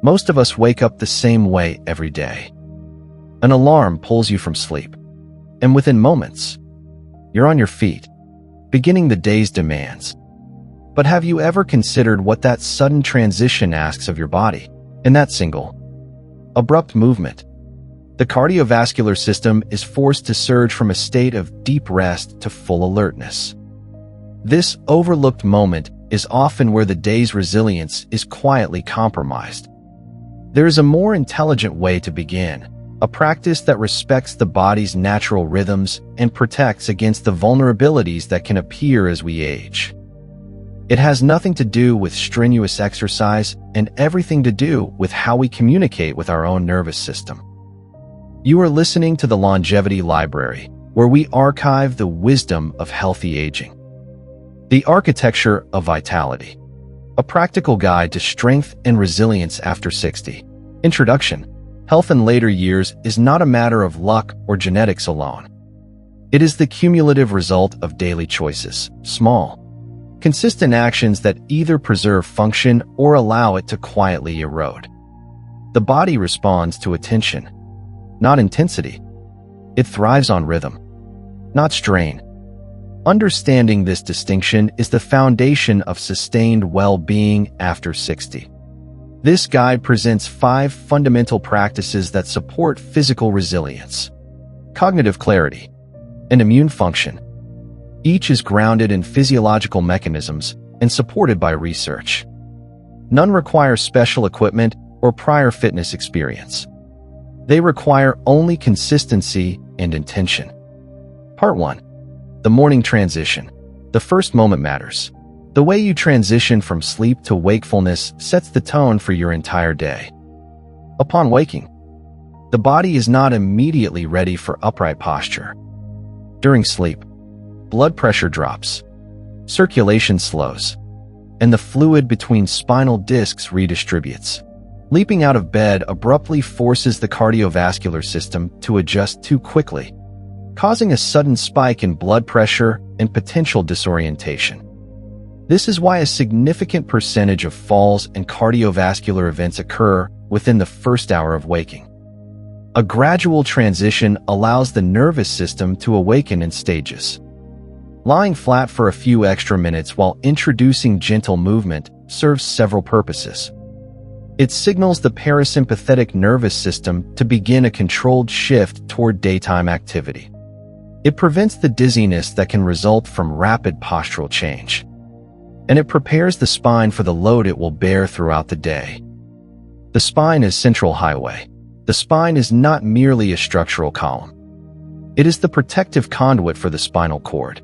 Most of us wake up the same way every day. An alarm pulls you from sleep, and within moments, you're on your feet, beginning the day's demands. But have you ever considered what that sudden transition asks of your body? In that single, abrupt movement, the cardiovascular system is forced to surge from a state of deep rest to full alertness. This overlooked moment is often where the day's resilience is quietly compromised. There is a more intelligent way to begin, a practice that respects the body's natural rhythms and protects against the vulnerabilities that can appear as we age. It has nothing to do with strenuous exercise and everything to do with how we communicate with our own nervous system. You are listening to the Longevity Library, where we archive the wisdom of healthy aging. The Architecture of Vitality, a practical guide to strength and resilience after 60. Introduction. Health in later years is not a matter of luck or genetics alone. It is the cumulative result of daily choices, small, consistent actions that either preserve function or allow it to quietly erode. The body responds to attention, not intensity. It thrives on rhythm, not strain. Understanding this distinction is the foundation of sustained well-being after 60. This guide presents 5 fundamental practices that support physical resilience, cognitive clarity, and immune function. Each is grounded in physiological mechanisms and supported by research. None require special equipment or prior fitness experience. They require only consistency and intention. Part 1. The morning transition. The first moment matters. The way you transition from sleep to wakefulness sets the tone for your entire day. Upon waking, the body is not immediately ready for upright posture. During sleep, blood pressure drops, circulation slows, and the fluid between spinal discs redistributes. Leaping out of bed abruptly forces the cardiovascular system to adjust too quickly, causing a sudden spike in blood pressure and potential disorientation. This is why a significant percentage of falls and cardiovascular events occur within the first hour of waking. A gradual transition allows the nervous system to awaken in stages. Lying flat for a few extra minutes while introducing gentle movement serves several purposes. It signals the parasympathetic nervous system to begin a controlled shift toward daytime activity. It prevents the dizziness that can result from rapid postural change. And it prepares the spine for the load it will bear throughout the day. The spine is central highway. The spine is not merely a structural column. It is the protective conduit for the spinal cord,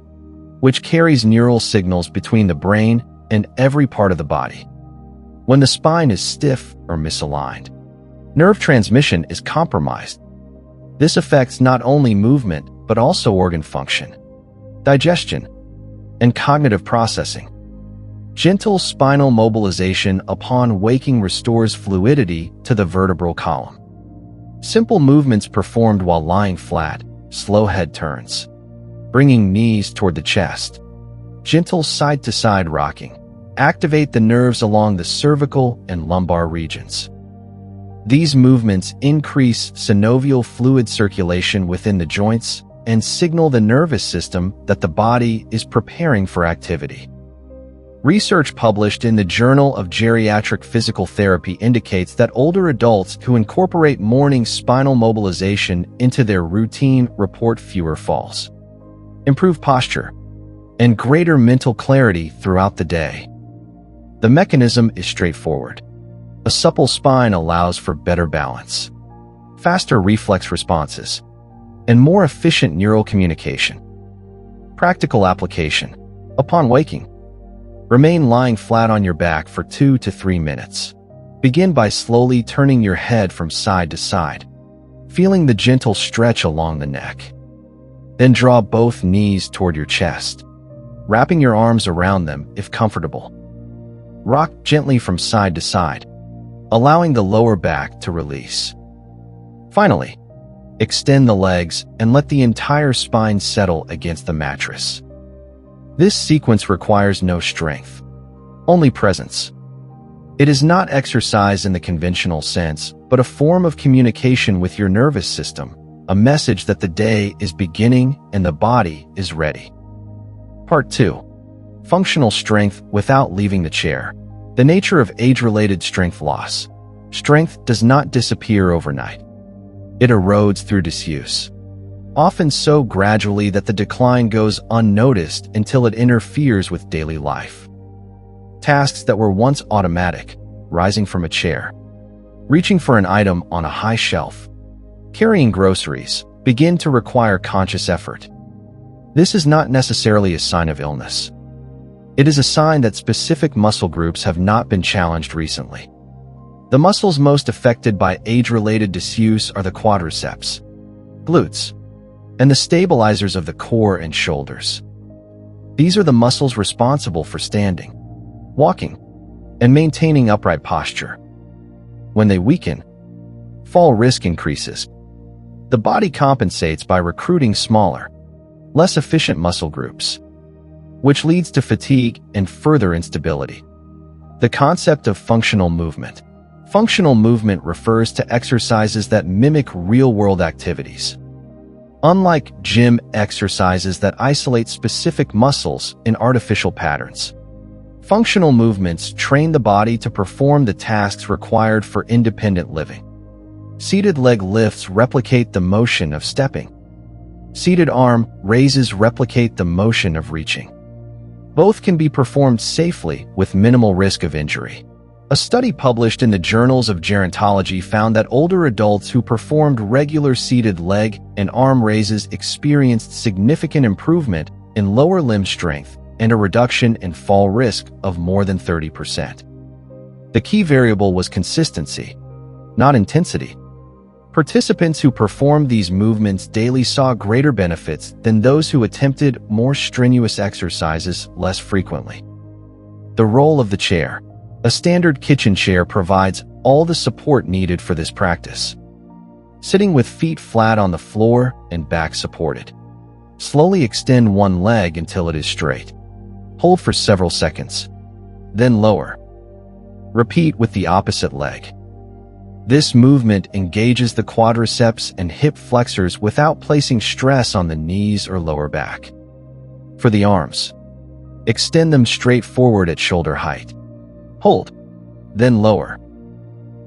which carries neural signals between the brain and every part of the body. When the spine is stiff or misaligned, nerve transmission is compromised. This affects not only movement, but also organ function, digestion, and cognitive processing. Gentle spinal mobilization upon waking restores fluidity to the vertebral column. Simple movements performed while lying flat, slow head turns, bringing knees toward the chest, gentle side-to-side rocking, activate the nerves along the cervical and lumbar regions. These movements increase synovial fluid circulation within the joints and signal the nervous system that the body is preparing for activity. Research published in the Journal of Geriatric Physical Therapy indicates that older adults who incorporate morning spinal mobilization into their routine report fewer falls, improved posture, and greater mental clarity throughout the day. The mechanism is straightforward. A supple spine allows for better balance, faster reflex responses, and more efficient neural communication. Practical application. Upon waking, remain lying flat on your back for 2 to 3 minutes. Begin by slowly turning your head from side to side, feeling the gentle stretch along the neck. Then draw both knees toward your chest, wrapping your arms around them if comfortable. Rock gently from side to side, allowing the lower back to release. Finally, extend the legs and let the entire spine settle against the mattress. This sequence requires no strength, only presence. It is not exercise in the conventional sense, but a form of communication with your nervous system, a message that the day is beginning and the body is ready. Part 2. Functional strength without leaving the chair. The nature of age-related strength loss. Strength does not disappear overnight. It erodes through disuse, often so gradually that the decline goes unnoticed until it interferes with daily life. Tasks that were once automatic, rising from a chair, reaching for an item on a high shelf, carrying groceries, begin to require conscious effort. This is not necessarily a sign of illness. It is a sign that specific muscle groups have not been challenged recently. The muscles most affected by age-related disuse are the quadriceps, glutes, and the stabilizers of the core and shoulders. These are the muscles responsible for standing, walking, and maintaining upright posture. When they weaken, fall risk increases. The body compensates by recruiting smaller, less efficient muscle groups, which leads to fatigue and further instability. The concept of functional movement. Functional movement refers to exercises that mimic real-world activities. Unlike gym exercises that isolate specific muscles in artificial patterns, functional movements train the body to perform the tasks required for independent living. Seated leg lifts replicate the motion of stepping. Seated arm raises replicate the motion of reaching. Both can be performed safely with minimal risk of injury. A study published in the Journals of Gerontology found that older adults who performed regular seated leg and arm raises experienced significant improvement in lower limb strength and a reduction in fall risk of more than 30%. The key variable was consistency, not intensity. Participants who performed these movements daily saw greater benefits than those who attempted more strenuous exercises less frequently. The role of the chair. A standard kitchen chair provides all the support needed for this practice. Sitting with feet flat on the floor and back supported. Slowly extend one leg until it is straight. Hold for several seconds. Then lower. Repeat with the opposite leg. This movement engages the quadriceps and hip flexors without placing stress on the knees or lower back. For the arms, extend them straight forward at shoulder height. Hold, then lower.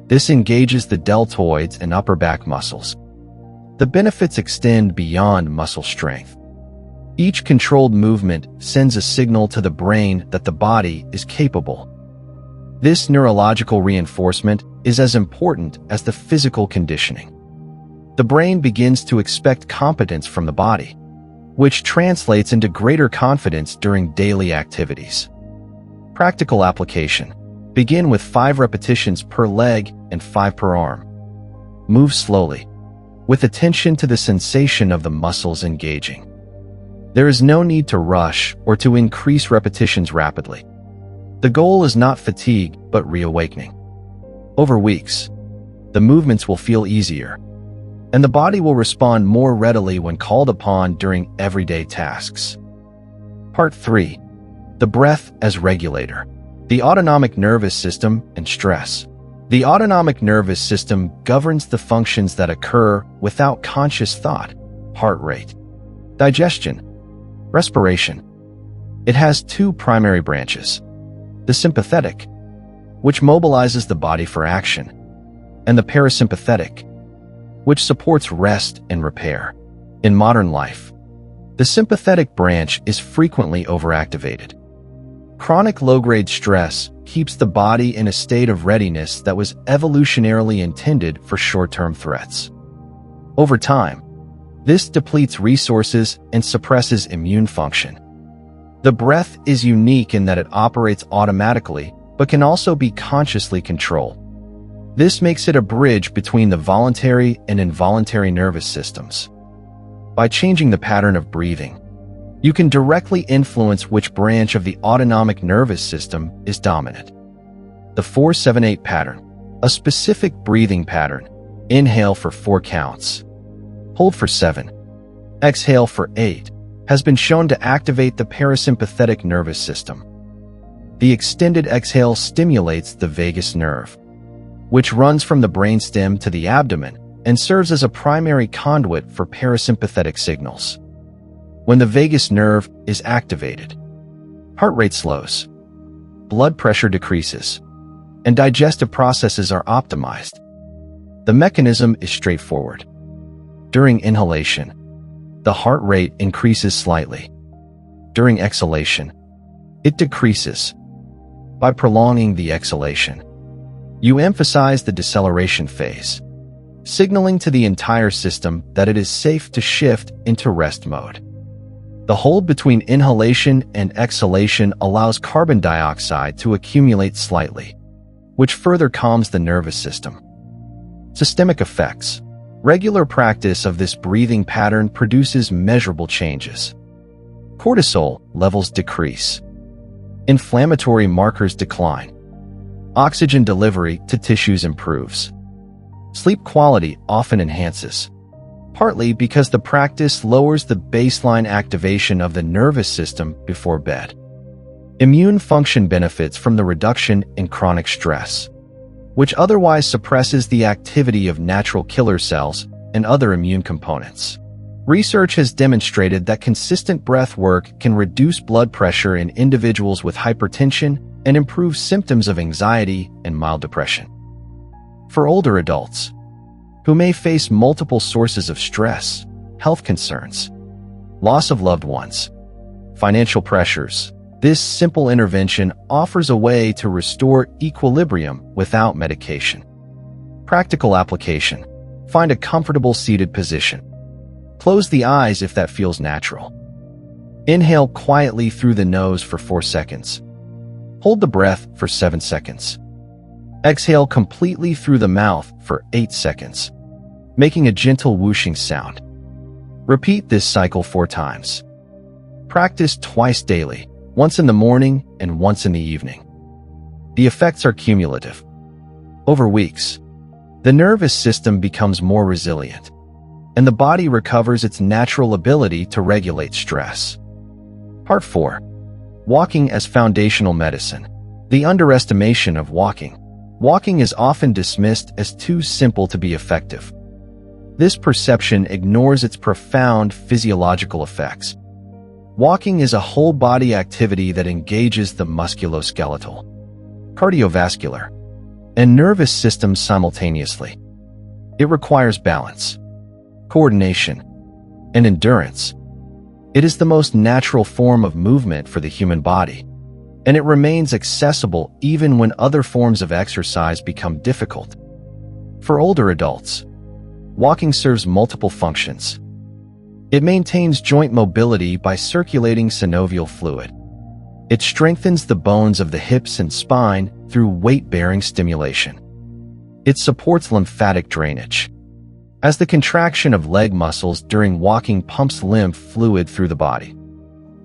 This engages the deltoids and upper back muscles. The benefits extend beyond muscle strength. Each controlled movement sends a signal to the brain that the body is capable. This neurological reinforcement is as important as the physical conditioning. The brain begins to expect competence from the body, which translates into greater confidence during daily activities. Practical application. Begin with 5 repetitions per leg and 5 per arm. Move slowly, with attention to the sensation of the muscles engaging. There is no need to rush or to increase repetitions rapidly. The goal is not fatigue, but reawakening. Over weeks, the movements will feel easier, and the body will respond more readily when called upon during everyday tasks. Part 3. The breath as regulator. The autonomic nervous system and stress. The autonomic nervous system governs the functions that occur without conscious thought: heart rate, digestion, respiration. It has 2 primary branches: the sympathetic, which mobilizes the body for action, and the parasympathetic, which supports rest and repair. In modern life, the sympathetic branch is frequently overactivated. Chronic low-grade stress keeps the body in a state of readiness that was evolutionarily intended for short-term threats. Over time, this depletes resources and suppresses immune function. The breath is unique in that it operates automatically, but can also be consciously controlled. This makes it a bridge between the voluntary and involuntary nervous systems. By changing the pattern of breathing, you can directly influence which branch of the autonomic nervous system is dominant. The 4-7-8 pattern, a specific breathing pattern. Inhale for 4 counts. Hold for 7. Exhale for 8, has been shown to activate the parasympathetic nervous system. The extended exhale stimulates the vagus nerve, which runs from the brainstem to the abdomen and serves as a primary conduit for parasympathetic signals. When the vagus nerve is activated, heart rate slows, blood pressure decreases, and digestive processes are optimized. The mechanism is straightforward. During inhalation, the heart rate increases slightly. During exhalation, it decreases. By prolonging the exhalation, you emphasize the deceleration phase, signaling to the entire system that it is safe to shift into rest mode. The hold between inhalation and exhalation allows carbon dioxide to accumulate slightly, which further calms the nervous system. Systemic effects. Regular practice of this breathing pattern produces measurable changes. Cortisol levels decrease. Inflammatory markers decline. Oxygen delivery to tissues improves. Sleep quality often enhances, partly because the practice lowers the baseline activation of the nervous system before bed. Immune function benefits from the reduction in chronic stress, which otherwise suppresses the activity of natural killer cells and other immune components. Research has demonstrated that consistent breath work can reduce blood pressure in individuals with hypertension and improve symptoms of anxiety and mild depression. For older adults, who may face multiple sources of stress, health concerns, loss of loved ones, financial pressures, this simple intervention offers a way to restore equilibrium without medication. Practical application. Find a comfortable seated position. Close the eyes if that feels natural. Inhale quietly through the nose for 4 seconds. Hold the breath for 7 seconds. Exhale completely through the mouth for 8 seconds, making a gentle whooshing sound. Repeat this cycle 4 times. Practice twice daily, once in the morning and once in the evening. The effects are cumulative. Over weeks, the nervous system becomes more resilient, and the body recovers its natural ability to regulate stress. Part 4. Walking as foundational medicine. The underestimation of walking. Walking is often dismissed as too simple to be effective. This perception ignores its profound physiological effects. Walking is a whole-body activity that engages the musculoskeletal, cardiovascular, and nervous systems simultaneously. It requires balance, coordination, and endurance. It is the most natural form of movement for the human body, and it remains accessible even when other forms of exercise become difficult. For older adults, walking serves multiple functions. It maintains joint mobility by circulating synovial fluid. It strengthens the bones of the hips and spine through weight-bearing stimulation. It supports lymphatic drainage, as the contraction of leg muscles during walking pumps lymph fluid through the body.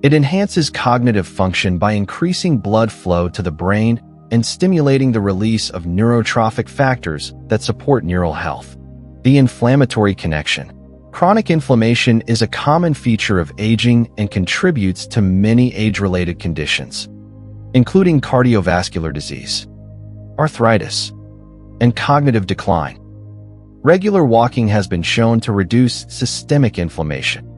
It enhances cognitive function by increasing blood flow to the brain and stimulating the release of neurotrophic factors that support neural health. The inflammatory connection. Chronic inflammation is a common feature of aging and contributes to many age-related conditions, including cardiovascular disease, arthritis, and cognitive decline. Regular walking has been shown to reduce systemic inflammation.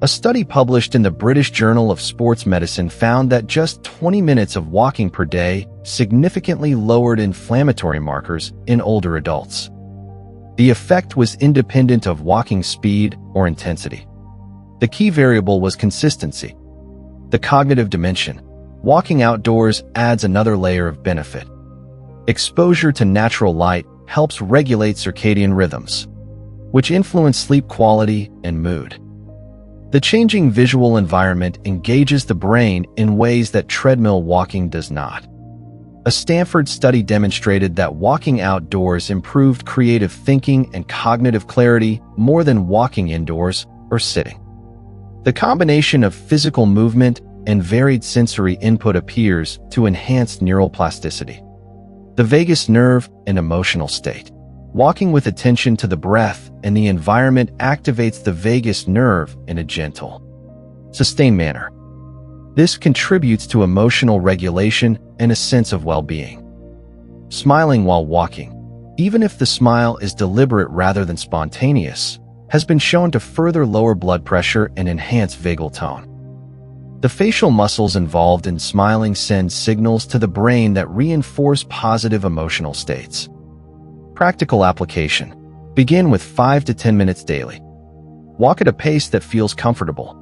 A study published in the British Journal of Sports Medicine found that just 20 minutes of walking per day significantly lowered inflammatory markers in older adults. The effect was independent of walking speed or intensity. The key variable was consistency. The cognitive dimension. Walking outdoors adds another layer of benefit. Exposure to natural light helps regulate circadian rhythms, which influence sleep quality and mood. The changing visual environment engages the brain in ways that treadmill walking does not. A Stanford study demonstrated that walking outdoors improved creative thinking and cognitive clarity more than walking indoors or sitting. The combination of physical movement and varied sensory input appears to enhance neural plasticity. The vagus nerve and emotional state. Walking with attention to the breath and the environment activates the vagus nerve in a gentle, sustained manner. This contributes to emotional regulation and a sense of well-being. Smiling while walking, even if the smile is deliberate rather than spontaneous, has been shown to further lower blood pressure and enhance vagal tone. The facial muscles involved in smiling send signals to the brain that reinforce positive emotional states. Practical application. Begin with 5 to 10 minutes daily. Walk at a pace that feels comfortable,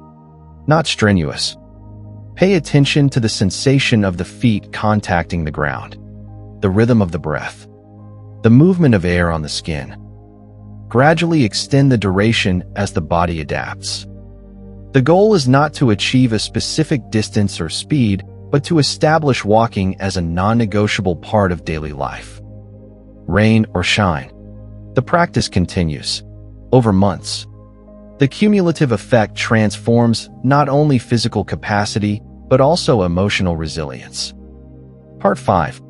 not strenuous. Pay attention to the sensation of the feet contacting the ground, the rhythm of the breath, the movement of air on the skin. Gradually extend the duration as the body adapts. The goal is not to achieve a specific distance or speed, but to establish walking as a non-negotiable part of daily life. Rain or shine, the practice continues. Over months, the cumulative effect transforms not only physical capacity, but also emotional resilience. Part 5.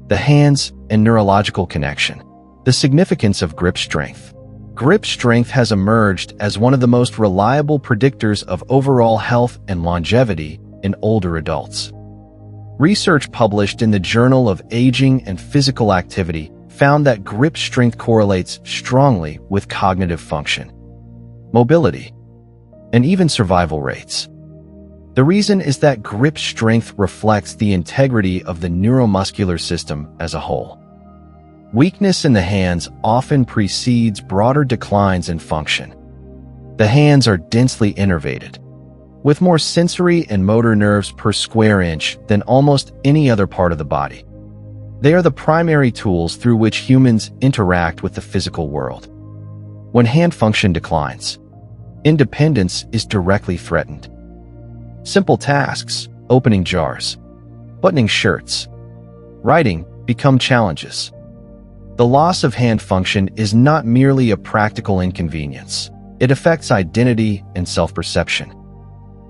The hands and neurological connection. The significance of grip strength. Grip strength has emerged as one of the most reliable predictors of overall health and longevity in older adults. Research published in the Journal of Aging and Physical Activity found that grip strength correlates strongly with cognitive function, mobility, and even survival rates. The reason is that grip strength reflects the integrity of the neuromuscular system as a whole. Weakness in the hands often precedes broader declines in function. The hands are densely innervated, with more sensory and motor nerves per square inch than almost any other part of the body. They are the primary tools through which humans interact with the physical world. When hand function declines, independence is directly threatened. Simple tasks, opening jars, buttoning shirts, writing, become challenges. The loss of hand function is not merely a practical inconvenience. It affects identity and self-perception.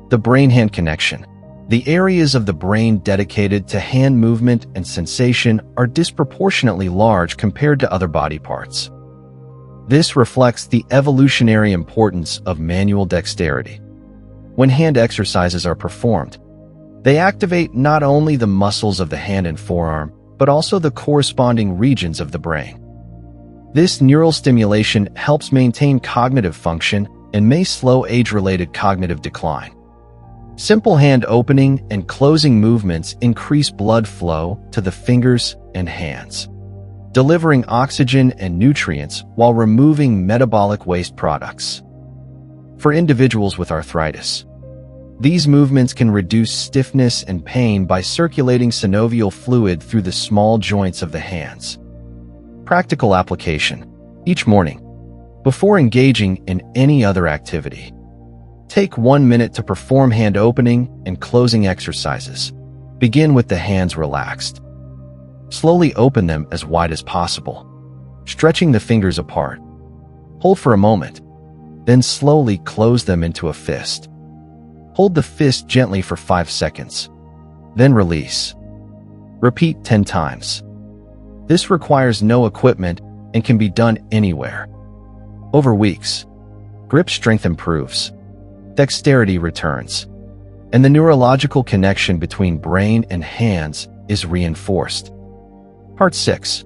The brain-hand connection. The areas of the brain dedicated to hand movement and sensation are disproportionately large compared to other body parts. This reflects the evolutionary importance of manual dexterity. When hand exercises are performed, they activate not only the muscles of the hand and forearm, but also the corresponding regions of the brain. This neural stimulation helps maintain cognitive function and may slow age-related cognitive decline. Simple hand opening and closing movements increase blood flow to the fingers and hands, delivering oxygen and nutrients while removing metabolic waste products. For individuals with arthritis, these movements can reduce stiffness and pain by circulating synovial fluid through the small joints of the hands. Practical application. Each morning, before engaging in any other activity, take 1 minute to perform hand opening and closing exercises. Begin with the hands relaxed. Slowly open them as wide as possible, stretching the fingers apart. Hold for a moment, then slowly close them into a fist. Hold the fist gently for 5 seconds, then release. Repeat 10 times. This requires no equipment and can be done anywhere. Over weeks, grip strength improves, dexterity returns, and the neurological connection between brain and hands is reinforced. Part 6.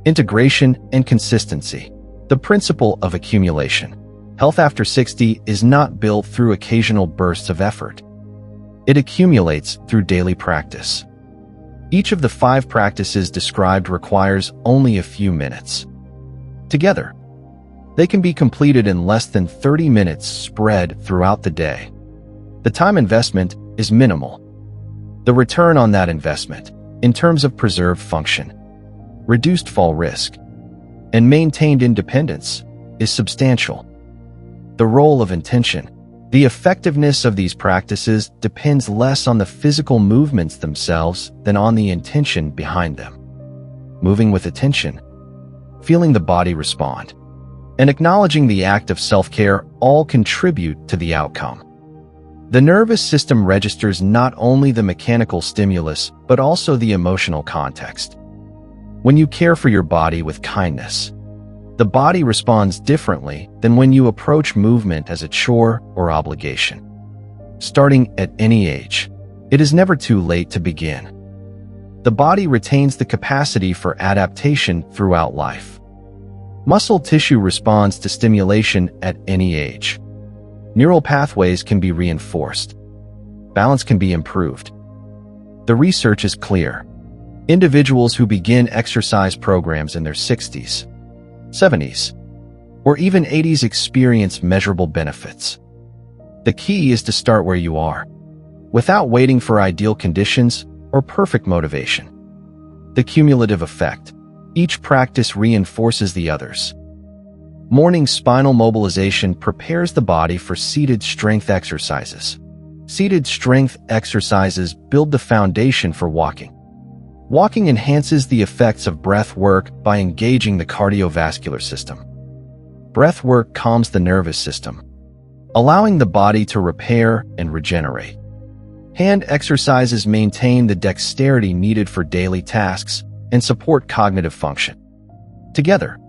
Integration and consistency. The principle of accumulation. Health after 60 is not built through occasional bursts of effort. It accumulates through daily practice. Each of the 5 practices described requires only a few minutes. Together, they can be completed in less than 30 minutes spread throughout the day. The time investment is minimal. The return on that investment, in terms of preserved function, reduced fall risk, and maintained independence, is substantial. The role of intention. The effectiveness of these practices depends less on the physical movements themselves than on the intention behind them. Moving with attention, feeling the body respond, and acknowledging the act of self-care all contribute to the outcome. The nervous system registers not only the mechanical stimulus, but also the emotional context. When you care for your body with kindness, the body responds differently than when you approach movement as a chore or obligation. Starting at any age, It is never too late to begin. The body retains the capacity for adaptation throughout life. Muscle tissue responds to stimulation at any age. Neural pathways can be reinforced. Balance can be improved. The research is clear. Individuals who begin exercise programs in their 60s, 70s, or even 80s experience measurable benefits. The key is to start where you are, without waiting for ideal conditions or perfect motivation. The cumulative effect. Each practice reinforces the others. Morning spinal mobilization prepares the body for seated strength exercises. Seated strength exercises build the foundation for walking. Walking enhances the effects of breath work by engaging the cardiovascular system. Breath work calms the nervous system, allowing the body to repair and regenerate. Hand exercises maintain the dexterity needed for daily tasks and support cognitive function. Together,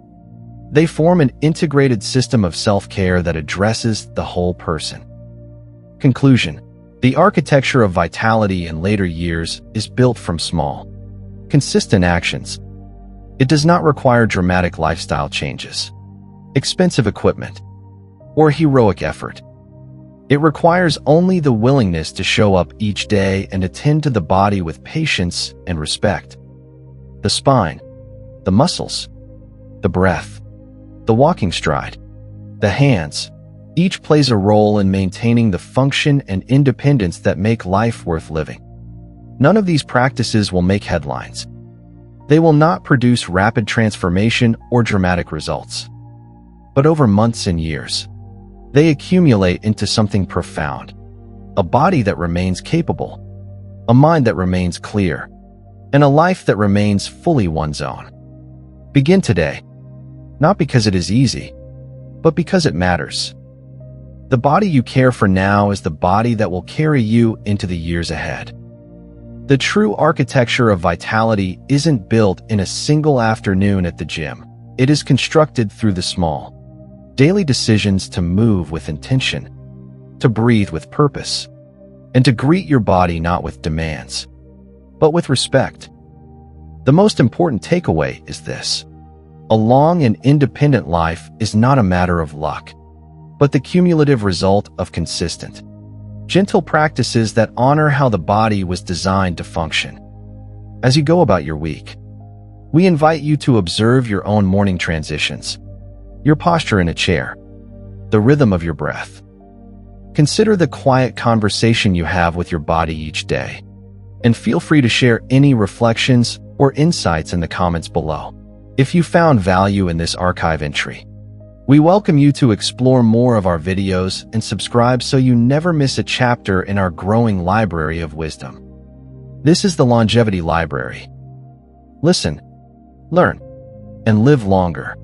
they form an integrated system of self-care that addresses the whole person. Conclusion. The architecture of vitality in later years is built from small, consistent actions. It does not require dramatic lifestyle changes, expensive equipment, or heroic effort. It requires only the willingness to show up each day and attend to the body with patience and respect. The spine, the muscles, the breath, the walking stride, the hands, each plays a role in maintaining the function and independence that make life worth living. None of these practices will make headlines. They will not produce rapid transformation or dramatic results. But over months and years, they accumulate into something profound. A body that remains capable, a mind that remains clear, and a life that remains fully one's own. Begin today, not because it is easy, but because it matters. The body you care for now is the body that will carry you into the years ahead. The true architecture of vitality isn't built in a single afternoon at the gym. It is constructed through the small, daily decisions to move with intention, to breathe with purpose, and to greet your body not with demands, but with respect. The most important takeaway is this: a long and independent life is not a matter of luck, but the cumulative result of consistent, gentle practices that honor how the body was designed to function. As you go about your week, we invite you to observe your own morning transitions, your posture in a chair, the rhythm of your breath. Consider the quiet conversation you have with your body each day, and feel free to share any reflections or insights in the comments below. If you found value in this archive entry, we welcome you to explore more of our videos and subscribe so you never miss a chapter in our growing library of wisdom. This is the Longevity Library. Listen, learn, and live longer.